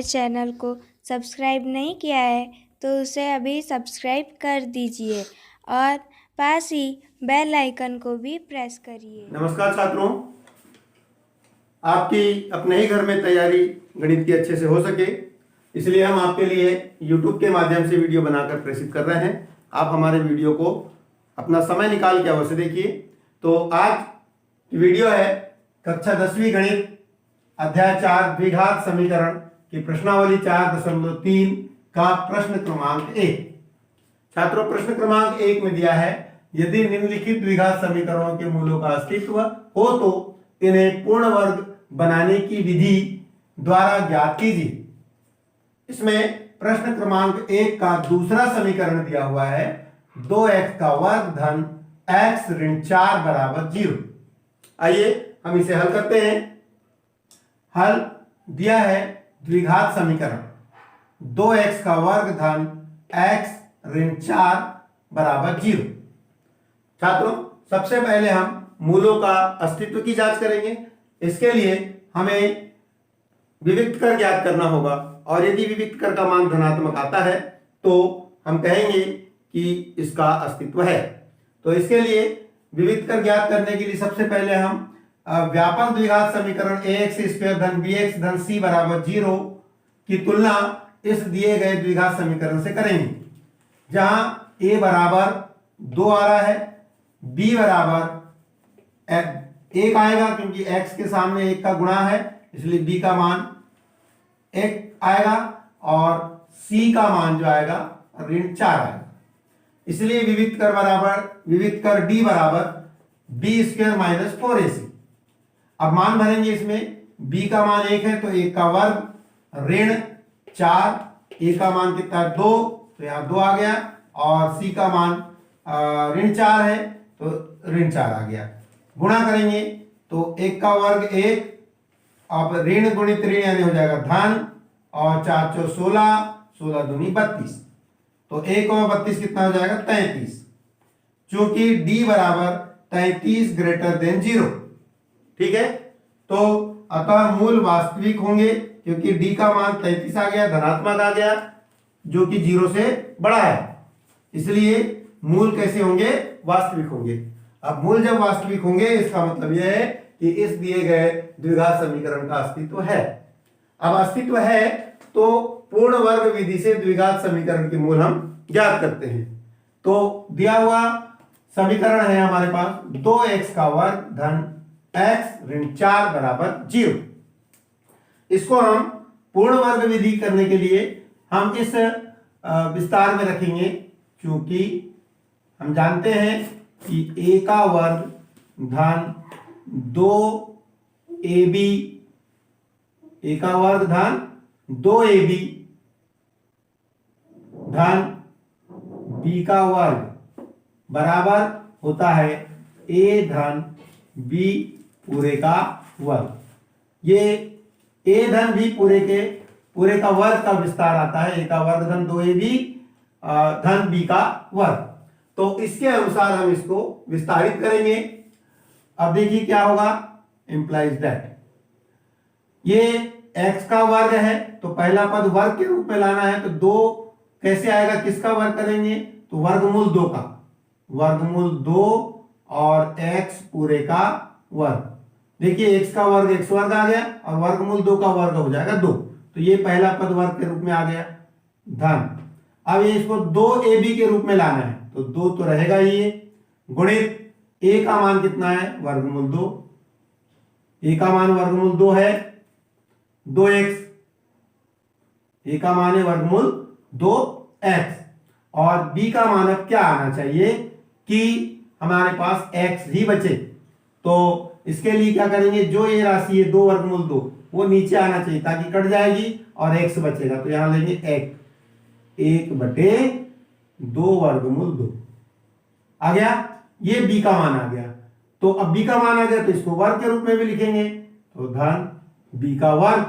हमारे चैनल को सब्सक्राइब नहीं किया है तो उसे अभी सब्सक्राइब कर दीजिए और पास ही बेल आइकन को भी प्रेस करिए। नमस्कार छात्रों, आपकी अपने ही घर में तैयारी गणित की अच्छे से हो सके इसलिए हम आपके लिए YouTube के माध्यम से वीडियो बनाकर प्रेषित कर रहे हैं। आप हमारे वीडियो को अपना समय निकाल के अवश्य देखिए। तो आज की वीडियो है कक्षा 10वीं गणित अध्याय 4 द्विघात समीकरण की प्रश्नावली 4.3 का प्रश्न क्रमांक 1। छात्रों, प्रश्न क्रमांक 1 में दिया है यदि निम्नलिखित द्विघात समीकरणों के मूलों का अस्तित्व हो तो इन्हें पूर्ण वर्ग बनाने की विधि द्वारा ज्ञात कीजिए। इसमें प्रश्न क्रमांक 1 का दूसरा समीकरण दिया हुआ है 2x का वर्ग धन x ऋण 4 बराबर 0। आइए हम इसे हल करते हैं। हल दिया है द्विघात समीकरण 2x का वर्ग धन x ऋण 4 बराबर 0। छात्रों, सबसे पहले हम मूलों का अस्तित्व की जांच करेंगे। इसके लिए हमें विविक्त कर ज्ञात करना होगा और यदि विविक्त कर का मान धनात्मक आता है तो हम कहेंगे कि इसका अस्तित्व है। तो इसके लिए विविक्त कर ज्ञात करने के लिए सबसे पहले हम व्यापक द्विघात समीकरण ax² धन bx धन c बराबर 0 की तुलना इस दिए गए द्विघात समीकरण से करेंगे, जहां a बराबर 2 आ रहा है, b बराबर 1 आएगा क्योंकि x के सामने 1 का गुणा है इसलिए b का मान 1 आएगा और c का मान जो आएगा ऋण 4 आएगा। इसलिए विविक्त कर d बराबर b² माइनस 4ac। अब मान भरेंगे इसमें b का मान 1 है तो 1 का वर्ग ऋण 4, a का मान कितना है 2 तो यहाँ 2 आ गया और c का मान ऋण 4 है तो ऋण 4 आ गया। गुणा करेंगे तो 1 का वर्ग 1, अब ऋण गुणित ऋण यानी हो जाएगा धन और 4 चौ 16, 16 दूनी 32 तो 1 और 32 कितना हो जाएगा 33। चूंकि d बराबर 33 ग्रेटर देन 0, ठीक है, तो अतः मूल वास्तविक होंगे क्योंकि d का मान 33 आ गया, धनात्मक आ गया जो कि 0 से बड़ा है, इसलिए मूल कैसे होंगे वास्तविक होंगे। अब मूल जब वास्तविक होंगे इसका मतलब यह है कि इस दिए गए द्विघात समीकरण का अस्तित्व है। अब अस्तित्व है तो पूर्ण वर्ग विधि से द्विघात समीकरण के मूल हम ज्ञात करते हैं। तो दिया हुआ समीकरण है हमारे पास 2x का वर्ग धन x ऋण 4 बराबर 0। इसको हम पूर्ण वर्ग विधि करने के लिए हम इस विस्तार में रखेंगे, क्योंकि हम जानते हैं कि a का वर्ग धन 2ab, a का वर्ग धन 2ab धन b का वर्ग बराबर होता है a धन b पूरे का वर्ग। ये a धन b पूरे का वर्ग का विस्तार आता है, a का वर्ग धन 2ab धन b का वर्ग। तो इसके अनुसार हम इसको विस्तारित करेंगे। अब देखिए क्या होगा, इंप्लाइज दैट ये x का वर्ग है तो पहला पद वर्ग के रूप में लाना है, तो 2 कैसे आएगा, किसका वर्ग करेंगे तो वर्गमूल 2 का, वर्गमूल 2 और x पूरे का वर्ग। देखिए x का वर्ग x वर्ग आ गया और वर्गमूल 2 का वर्ग हो जाएगा 2, तो ये पहला पद वर्ग के रूप में आ गया धन। अब ये इसको 2ab के रूप में लाना है तो 2 तो रहेगा ही, गुणित a का मान कितना है वर्गमूल 2, a का मान वर्गमूल 2 है 2x, a का मान है वर्गमूल 2x और b का मान अब क्या आना चाहिए कि हमारे पास x ही बचे। तो इसके लिए क्या करेंगे, जो ये राशि है 2 वर्गमूल 2 वो नीचे आना चाहिए ताकि कट जाएगी और x बचेगा, तो यहां लेंगे 1/2 वर्गमूल 2 आ गया। ये b का मान आ गया, तो अब b का मान आ गया तो इसको वर्ग के रूप में भी लिखेंगे, तो धन b का वर्ग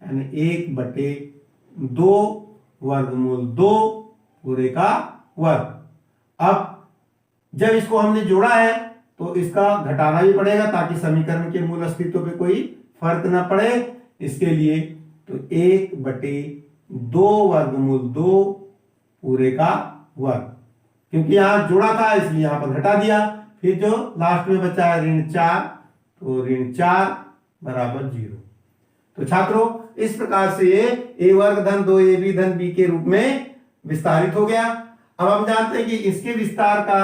यानी 1/2 वर्गमूल 2 पूरे का वर्ग। अब जब इसको हमने जोड़ा है तो इसका घटाना भी पड़ेगा ताकि समीकरण के मूल अस्तित्व पे कोई फर्क ना पड़े, इसके लिए तो 1/2 वर्गमूल 2 पूरे का वर्ग, क्योंकि यहां जोड़ा था इसलिए यहां पर घटा दिया। फिर जो लास्ट में बचा है ऋण 4, तो ऋण 4 बराबर 0। तो छात्रों इस प्रकार से ये a वर्ग धन 2ab धन b के रूप में विस्तारित हो गया। अब हम जानते हैं कि इसके विस्तार का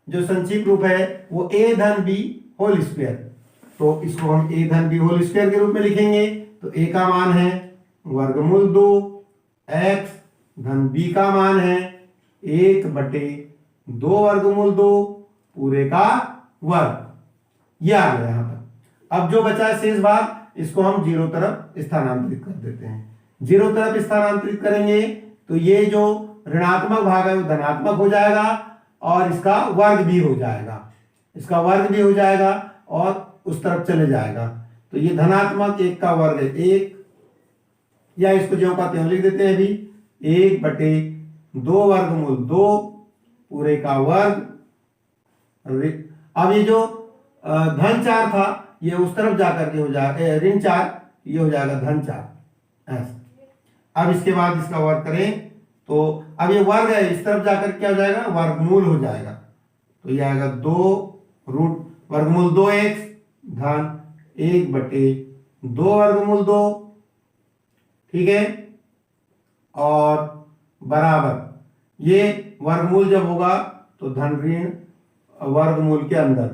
जो संक्षिप्त रूप है वो a धन b होल स्क्वायर, तो इसको हम a धन b होल स्क्वायर के रूप में लिखेंगे। तो a का मान है वर्गमूल 2, x धन b का मान है 1/2 वर्गमूल 2 पूरे का वर्ग। ये आ गया यहां पर। अब जो बचा है शेष भाग, इसको हम 0 तरफ स्थानांतरित कर देते हैं। 0 तरफ स्थानांतरित करेंगे तो ये जो ऋणात्मक भाग है वो धनात्मक हो जाएगा और इसका वर्ग भी हो जाएगा, इसका वर्ग भी हो जाएगा और उस तरफ चले जाएगा। तो ये धनात्मक 1 का वर्ग है 1, या इसको ज्यों का त्यों लिख देते हैं अभी, 1/2 वर्गमूल 2 पूरे का वर्ग। अब ये जो धन 4 था ये उस तरफ जाकर के हो जाएगा ऋण 4, ये हो जाएगा धन 4 ऐसा। अब इसके बाद इसका वर्ग करें तो अब ये वर्ग है, इस तरफ जाकर क्या हो जाएगा, वर्गमूल हो जाएगा। तो ये आएगा 2 वर्गमूल 2x धन 1/2 वर्गमूल 2, ठीक है, और बराबर ये वर्गमूल जब होगा तो धन ऋण वर्गमूल के अंदर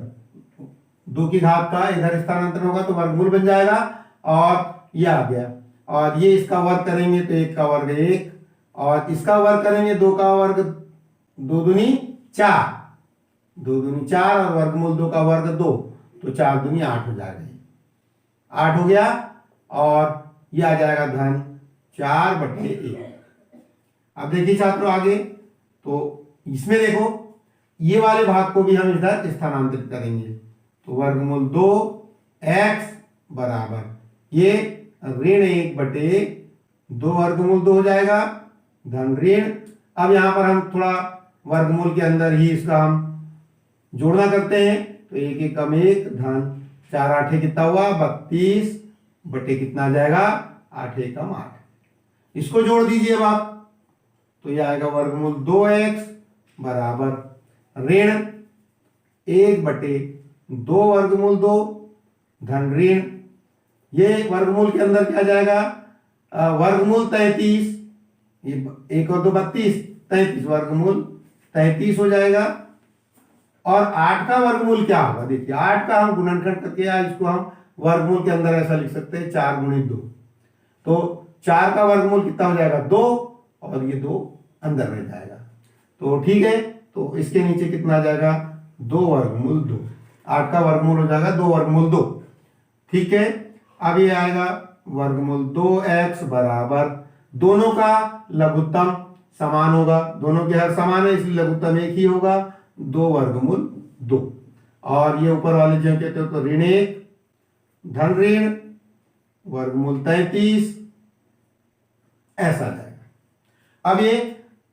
2 की घात का इधर स्थानांतरण होगा तो वर्गमूल बन जाएगा और ये आ गया। और ये इसका वर्ग करेंगे तो 1 का वर्ग 1 और इसका वर्ग करेंगे 2 का वर्ग 2 दूनी 4, 2 दूनी 4 और वर्गमूल 2 का वर्ग 2, तो 4 दूनी 8 हो जाएगा, 8 हो गया। और ये आ जाएगा धन 4/1। अब देखिए छात्रों आगे, तो इसमें देखो ये वाले भाग को भी हम इधर स्थानांतरित करेंगे। तो वर्गमूल 2x बराबर ये ऋण 1/2 वर्गमूल 2 हो जाएगा धन ऋण। अब यहां पर हम थोड़ा वर्गमूल के अंदर ही इसका हम जोड़ना करते हैं। तो 1 एकम 1 धन 4 8 कितना हुआ 32 बटे कितना आ जाएगा 8 एकम 8। इसको जोड़ दीजिए अब आप, तो यह आएगा वर्गमूल 2x बराबर ऋण 1/2 वर्गमूल 2 धन ऋण, ये वर्गमूल के अंदर क्या जाएगा वर्गमूल 33, ये 1 और 2 32, 33 वर्गमूल 33 हो जाएगा। और 8 का वर्गमूल क्या होगा, देखिए 8 का हम गुणनखंड करके या इसको हम वर्गमूल के अंदर ऐसा लिख सकते हैं 4 × 2, तो 4 का वर्गमूल कितना हो जाएगा 2 और ये 2 अंदर रह जाएगा। तो ठीक है, तो इसके नीचे कितना आ जाएगा 2 वर्गमूल 2, 8 का वर्गमूल हो जाएगा 2 वर्गमूल 2, ठीक है। अब ये आएगा वर्गमूल 2x बराबर, दोनों का लघुत्तम समान होगा, दोनों के हर समान है इसलिए लघुत्तम एक ही होगा 2 वर्गमूल 2। और ये ऊपर वाले जो कहते हो तो ऋण 1 धन ऋण वर्गमूल 33 ऐसा जाएगा। अब ये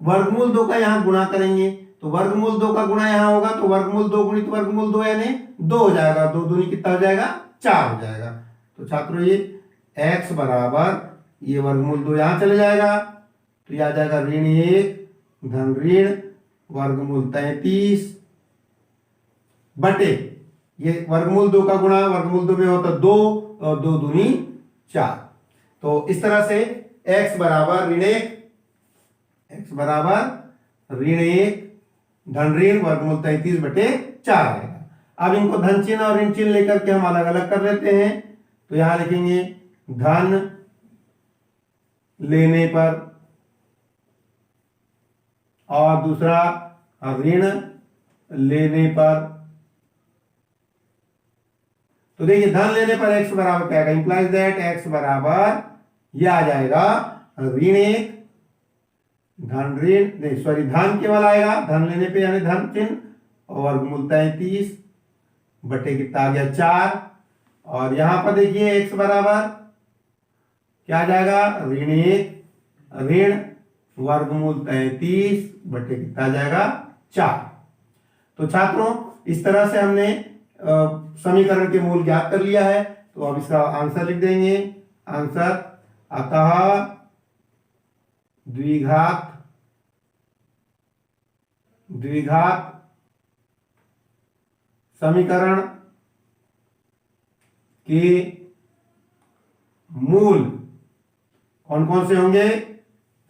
वर्गमूल 2 का यहां गुणा करेंगे तो वर्गमूल 2 का गुणा यहां होगा तो वर्गमूल 2 गुणित वर्गमूल 2 यानी 2 हो जाएगा, 2 दूनी कितना हो जाएगा 4 हो जाएगा। तो छात्रों ये x बराबर ये वर्गमूल 2 यहां चले जाएगा तो यह आ जाएगा ऋण 1 धन ऋण वर्गमूल 33 बटे ये वर्गमूल 2 का गुणा वर्गमूल 2 में होता 2 और 2 दूनी 4। तो इस तरह से x बराबर ऋण 1 धन ऋण वर्गमूल 33 बटे 4 आएगा। अब इनको धन चिन्ह और ऋण चिन्ह लेकर के हम अलग अलग कर लेते हैं। तो यहां लिखेंगे धन लेने पर और दूसरा ऋण लेने पर। तो देखिए धन लेने पर x बराबर क्या आएगा, इंप्लाइज दैट x बराबर यह आ जाएगा ऋण 1 धन ऋण नहीं सॉरी धन केवल आएगा, धन लेने पे यानी धन चिन्ह और वर्गमूल 33 बटे कितना आ गया 4। और यहां पर देखिए x बराबर क्या आ जाएगा ऋण 1 ऋण वर्गमूल 33 बटे कितना आ जाएगा 4। तो छात्रों इस तरह से हमने समीकरण के मूल ज्ञात कर लिया है। तो अब इसका आंसर लिख देंगे, आंसर अतः द्विघात समीकरण के मूल कौन कौन से होंगे?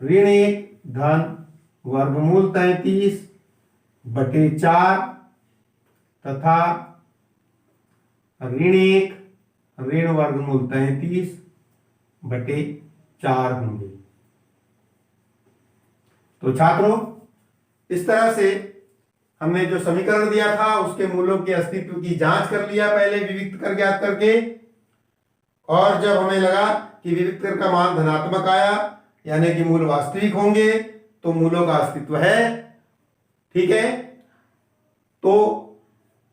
ऋण 1 धन वर्गमूल 33/4 तथा ऋण 1 ऋण वर्गमूल 33/4 होंगे। तो छात्रों, इस तरह से हमने जो समीकरण दिया था उसके मूलों के अस्तित्व की जांच कर लिया पहले विविक्त कर ज्ञात करके, और जब हमें लगा कि विविक्त कर का मान धनात्मक आया यानी कि मूल वास्तविक होंगे तो मूलों का अस्तित्व है। ठीक है, तो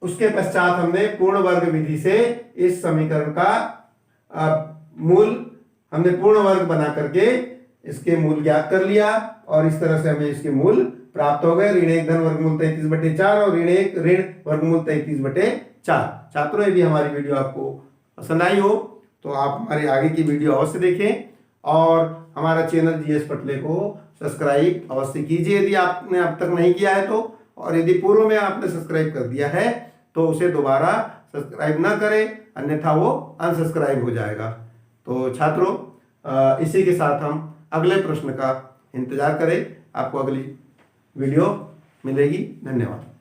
उसके पश्चात हमने पूर्ण वर्ग विधि से इस समीकरण का मूल हमने पूर्ण वर्ग बना करके इसके मूल ज्ञात कर लिया और इस तरह से हमें इसके मूल प्राप्त हो गए। ऋण 1 धन वर्गमूल 33/4 और ऋण 1 ऋण वर्गमूल 33/4। छात्रों, यदि हमारी वीडियो आपको पसंद आई हो तो आप हमारे आगे की वीडियो अवश्य देखें और हमारा चैनल जीएस पटले को सब्सक्राइब अवश्य कीजिए यदि आपने अब तक नहीं किया है तो, और यदि पूर्व में आपने सब्सक्राइब कर दिया है तो उसे दोबारा सब्सक्राइब ना करें, अन्यथा वो अनसब्सक्राइब हो जाएगा। तो छात्रों, इसी के साथ हम अगले प्रश्न का इंतजार करें। आपको अगली वीडियो मिलेगी। धन्यवाद।